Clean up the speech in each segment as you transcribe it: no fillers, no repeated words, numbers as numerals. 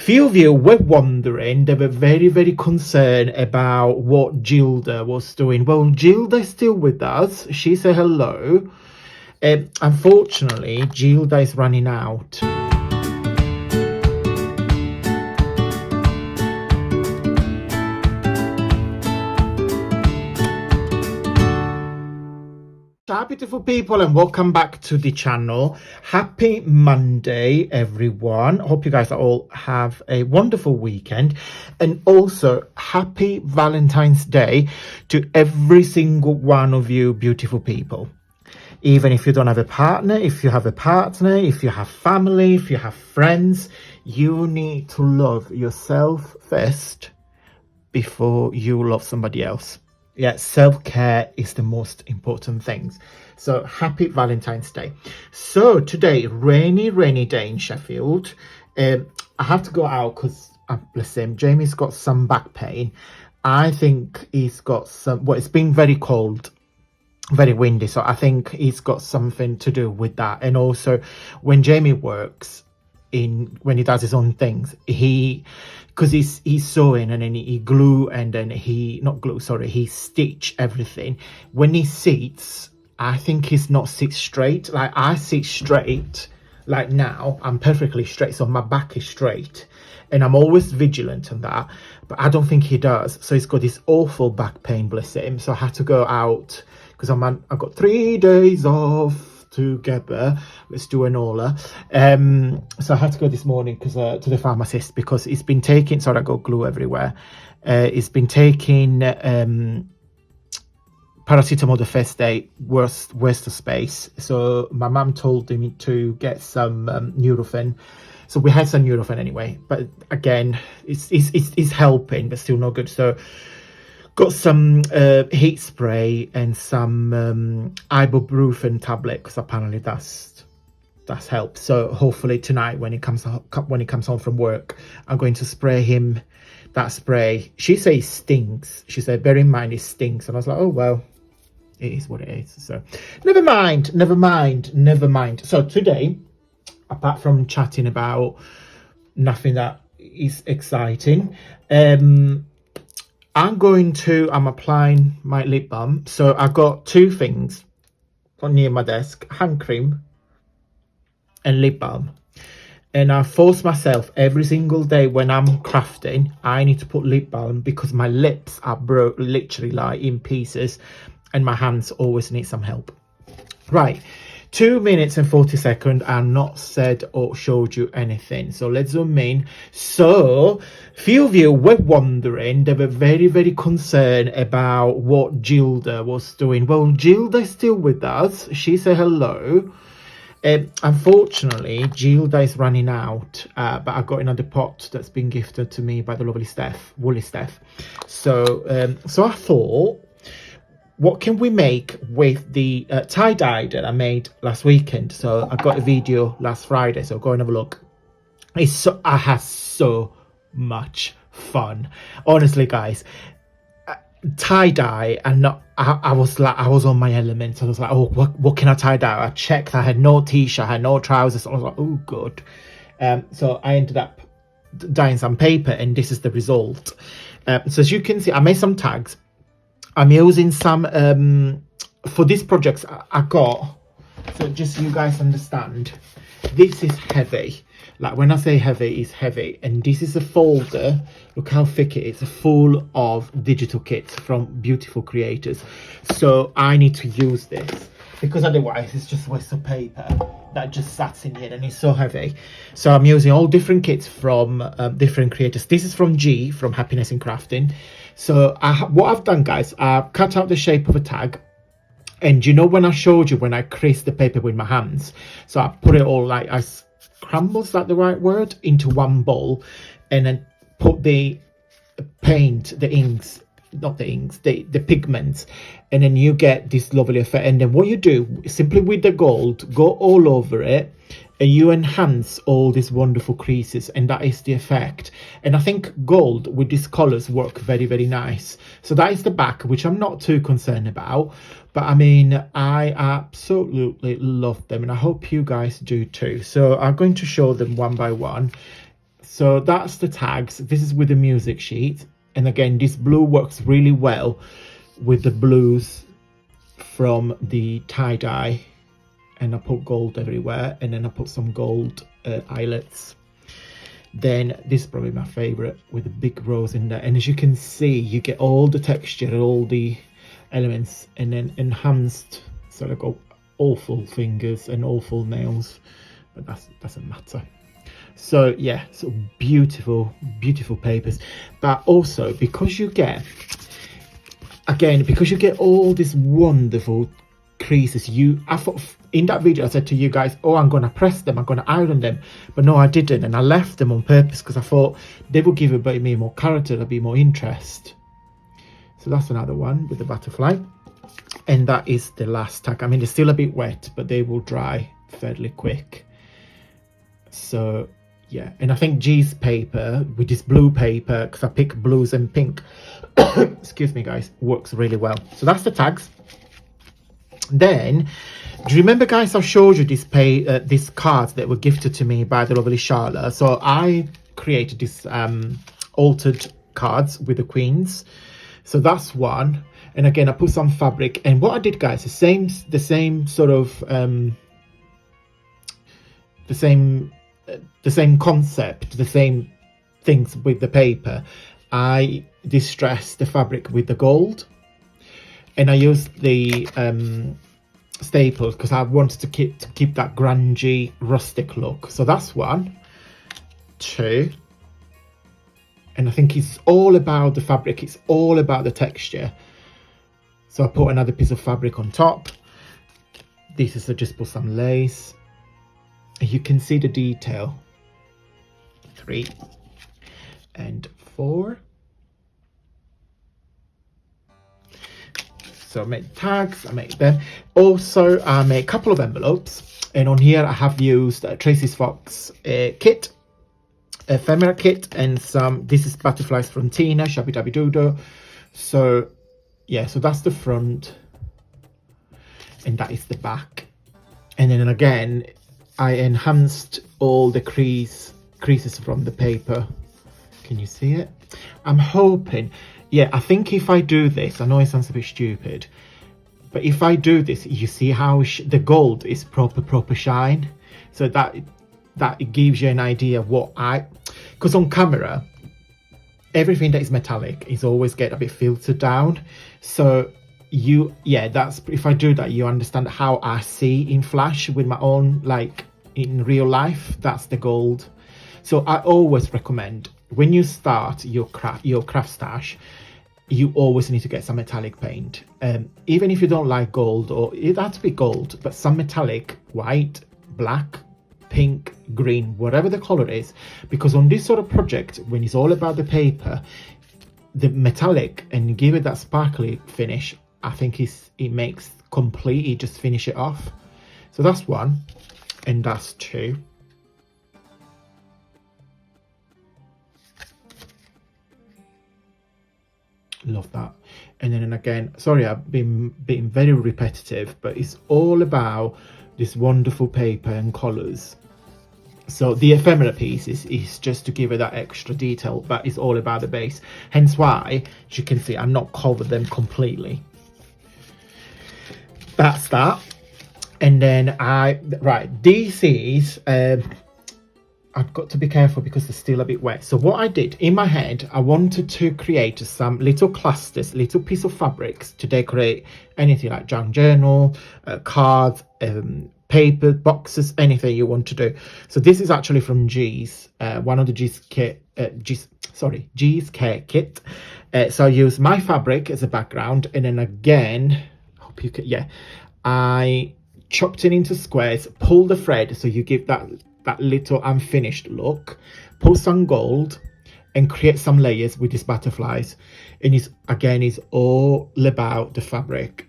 Few of you were wondering, they were very concerned about what Gilda was doing. Well, Gilda's still with us. She said hello. Unfortunately, Gilda is running out. Hi beautiful people, and welcome back to the channel. Happy Monday everyone. Hope you guys all have a wonderful weekend, and also happy Valentine's Day to every single one of you beautiful people. Even if you don't have a partner, if you have a partner, if you have family, if you have friends, you need to love yourself first before you love somebody else. Yeah, self-care is the most important thing. So happy Valentine's Day. So today, rainy day in Sheffield. I have to go out because bless him, Jamie's got some back pain. I think he's got some, well, it's been very cold, very windy, so I think he's got something to do with that. And also when Jamie works when he does his own things, because he's sewing, and then he glue, and then he stitch everything. When he sits, I think he's not sit straight. Like I sit straight, like now I'm perfectly straight, so my back is straight, and I'm always vigilant on that, but I don't think he does. So he's got this awful back pain, bless him. So I had to go out because I've got 3 days off together. Let's do an Ola. So I had to go this morning because to the pharmacist, because it's been taking, sorry I got glue everywhere, it's been taking paracetamol the first day, worst of space. So my mum told me to get some Nurofen. So we had some Nurofen anyway, but again it's helping, but still not good. So got some heat spray and some ibuprofen tablet, because apparently that's helped. So hopefully tonight when he comes home from work, I'm going to spray him that spray. She says stinks. She said, bear in mind it stinks. And I was like, oh well, it is what it is. So never mind. So today, apart from chatting about nothing that is exciting, I'm applying my lip balm. So I got 2 things near my desk: hand cream and lip balm. And I force myself every single day when I'm crafting, I need to put lip balm, because my lips are broke, literally like in pieces, and my hands always need some help. Right, 2 minutes and 40 seconds. I've not said or showed you anything, so let's zoom in. So few of you were wondering, they were very concerned about what Gilda was doing. Well, Gilda's still with us. She said hello. Unfortunately, Gilda is running out, but I got another pot that's been gifted to me by the lovely Woolly Steph. So I thought, what can we make with the tie-dye that I made last weekend? So I got a video last Friday, so go and have a look. I had so much fun, honestly, guys. Tie-dye, and I was on my element. I was like, oh, what can I tie-dye? I checked, I had no t-shirt, I had no trousers. I was like, oh good. So I ended up dyeing some paper, and this is the result. So as you can see, I made some tags. I'm using some for this project I got, so just so you guys understand, this is heavy. Like when I say heavy, it's heavy. And this is a folder, look how thick it is, full of digital kits from beautiful creators. So I need to use this, because otherwise it's just a waste of paper that just sat in here, and it's so heavy. So I'm using all different kits from different creators. This is from G, from Happiness in Crafting. So what I've done, guys, I've cut out the shape of a tag. And you know when I showed you when I creased the paper with my hands, so I put it all, like I scrambled, is that the right word, into one bowl, and then put the paint, the inks, not the inks, the pigments, and then you get this lovely effect. And then what you do, simply with the gold, go all over it, and you enhance all these wonderful creases, and that is the effect. And I think gold with these colors work very nice. So that is the back, which I'm not too concerned about, but I mean, I absolutely love them, and I hope you guys do too. So I'm going to show them one by one. so that's the tags. This is with the music sheet, and again this blue works really well with the blues from the tie-dye, and I put gold everywhere, and then I put some gold eyelets. Then this is probably my favorite, with the big rose in there, and as you can see you get all the texture, all the elements, and then enhanced. So I got awful fingers and awful nails, but that doesn't matter. So yeah, so beautiful papers. But also because you get all these wonderful creases, I thought in that video I said to you guys, oh, I'm gonna press them, I'm gonna iron them, but no, I didn't, and I left them on purpose because I thought they will give a bit more character, a bit more interest. So that's another one with the butterfly, and that is the last tag. I mean, they're still a bit wet, but they will dry fairly quick. So yeah, and I think G's paper with this blue paper, because I pick blues and pink, excuse me guys, works really well. So that's the tags. Then, do you remember guys, I showed you these cards that were gifted to me by the lovely Charlotte? So I created this altered cards with the queens. So that's one. And again, I put some fabric, and what I did guys, the same sort of the same concept, the same things with the paper. I distressed the fabric with the gold, and I used the staples because I wanted to keep that grungy rustic look. So that's one, two, and I think it's all about the fabric, it's all about the texture. So I put another piece of fabric on top. This is, I just put some lace. You can see the detail. 3 and 4. So I made tags, I made them. Also, I made a couple of envelopes, and on here I have used Tracy's Fox kit, Ephemera kit, and some. This is butterflies from Tina, Shabby Dabby Doodle. So yeah, so that's the front, and that is the back. And then again, I enhanced all the creases from the paper. Can you see it? I'm hoping, yeah, I think if I do this, I know it sounds a bit stupid, but if I do this, you see how the gold is proper shine. So that it gives you an idea what because on camera, everything that is metallic is always get a bit filtered down. So that's, if I do that, you understand how I see in flash with my own, like in real life. That's the gold. So I always recommend, when you start your craft stash, you always need to get some metallic paint. Even if you don't like gold, or it has to be gold, but some metallic, white, black, pink, green, whatever the color is, because on this sort of project, when it's all about the paper, the metallic, and give it that sparkly finish, I think it makes complete, it just finish it off. So that's one, and that's two. Love that. And then again, sorry, I've been being very repetitive, but it's all about this wonderful paper and colors. So the ephemera piece is just to give it that extra detail, but it's all about the base. Hence why, as you can see, I'm not covered them completely. That's that. And then this is I've got to be careful because they're still a bit wet. So what I did in my head, I wanted to create some little clusters, little piece of fabrics to decorate anything like junk journal, cards, paper, boxes, anything you want to do. So this is actually from G's, one of the G's care kit. So I use my fabric as a background, and then again, hope you can, I chopped it into squares, pull the thread so you give that little unfinished look, put some gold, and create some layers with these butterflies. And it's all about the fabric.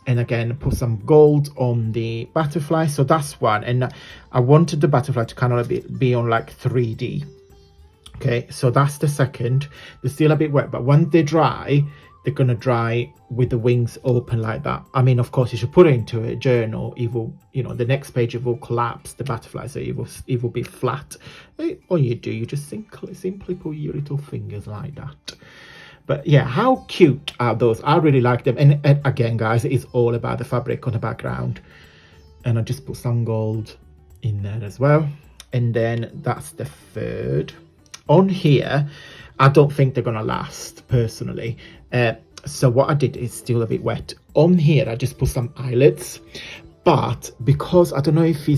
And again, put some gold on the butterfly. So that's one. And I wanted the butterfly to kind of be on like 3D. Okay, so that's the second. They're still a bit wet, but when they dry, they're gonna dry with the wings open like that. I mean, of course, you should put it into a journal. It will, you know, the next page it will collapse, the butterfly, so it will be flat. All you do, you just simply put your little fingers like that. But yeah, how cute are those? I really like them. And again, guys, it's all about the fabric on the background. And I just put some gold in there as well. And then that's the third. On here, I don't think they're gonna last personally. So what I did is still a bit wet. On here, I just put some eyelets, but because I don't know if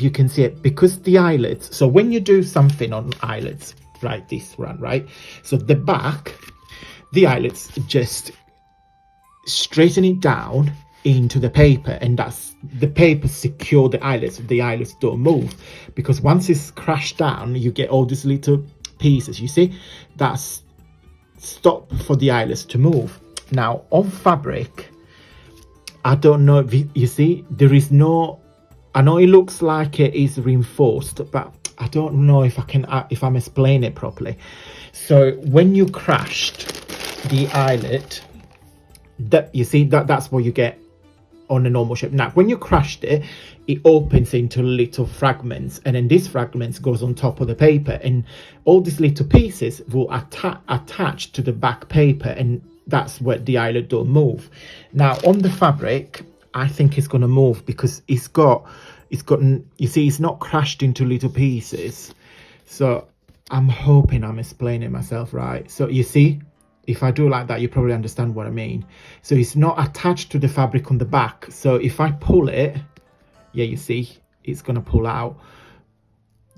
you can see it, because the eyelets. So when you do something on eyelets, right, this one, right? So the back, the eyelets just straighten it down into the paper, and that's the paper secure the eyelets. The eyelets don't move, because once it's crashed down, you get all these little pieces. You see, that's stop for the eyelets to move. Now on fabric, I don't know if you see, there is no, I know it looks like it is reinforced, but I don't know if I'm explaining it properly. So when you crashed the eyelet, that you see, that's what you get on a normal shape. Now when you crushed it, it opens into little fragments, and then these fragments goes on top of the paper, and all these little pieces will attach to the back paper, and that's where the eyelet don't move. Now on the fabric, I think it's going to move, because it's got you see, it's not crushed into little pieces. So I'm hoping I'm explaining myself right. So you see, if I do like that, you probably understand what I mean. So it's not attached to the fabric on the back. So if I pull it, yeah, you see, it's going to pull out.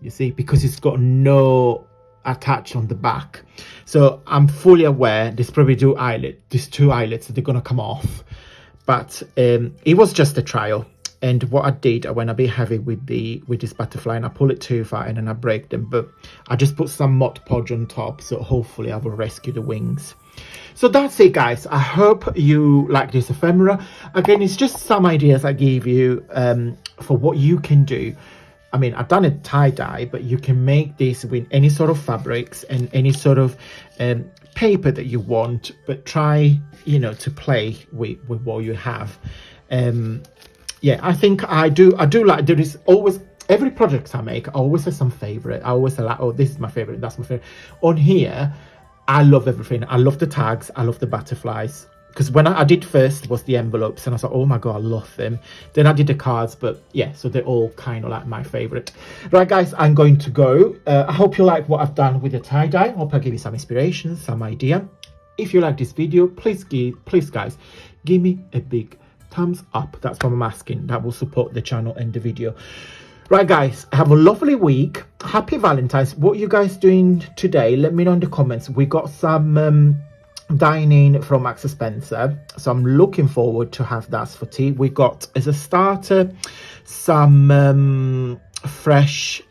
You see, because it's got no attached on the back. So I'm fully aware there's probably two eyelets, they're going to come off. But it was just a trial. And what I did, I went a bit heavy with this butterfly, and I pull it too far, and then I break them. But I just put some Mod Podge on top, so hopefully I will rescue the wings. So that's it, guys. I hope you like this ephemera. Again, it's just some ideas I gave you for what you can do. I mean, I've done a tie-dye, but you can make this with any sort of fabrics and any sort of paper that you want, but try, you know, to play with what you have. Yeah, I think I do like, there is always, every project I make, I always have some favorite. I always say like, oh, this is my favorite, that's my favorite. On here, I love everything. I love the tags, I love the butterflies. Because when I did first was the envelopes, and I thought, oh my god, I love them. Then I did the cards, but yeah, so they're all kind of like my favorite. Right, guys, I'm going to go. I hope you like what I've done with the tie-dye. Hope I give you some inspiration, some idea. If you like this video, please guys, give me a big thumbs up. That's what I'm asking. That will support the channel and the video. Right, guys, have a lovely week. Happy Valentine's. What are you guys doing today? Let me know in the comments. We got some dining from Max Spencer, so I'm looking forward to have that for tea. We got, as a starter, some fresh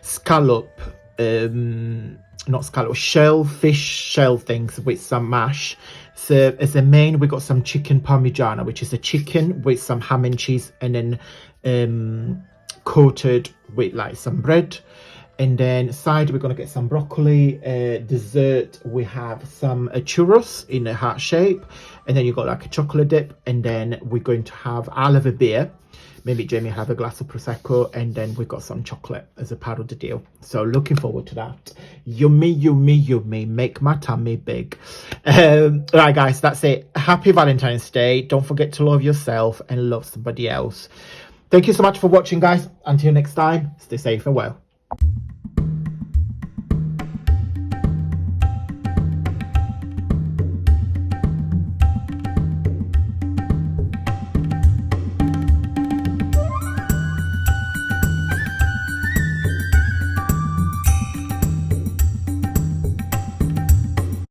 scallop, not scallop, shellfish shell things with some mash. So as a main, we got some chicken parmigiana, which is a chicken with some ham and cheese, and then coated with like some bread. And then side, we're going to get some broccoli. Dessert, we have some churros in a heart shape. And then you got like a chocolate dip. And then we're going to have, I'll have a beer. Maybe Jamie will have a glass of Prosecco. And then we got some chocolate as a part of the deal. So looking forward to that. Yummy, yummy, yummy. Make my tummy big. Right, guys, that's it. Happy Valentine's Day. Don't forget to love yourself and love somebody else. Thank you so much for watching, guys. Until next time, stay safe and well.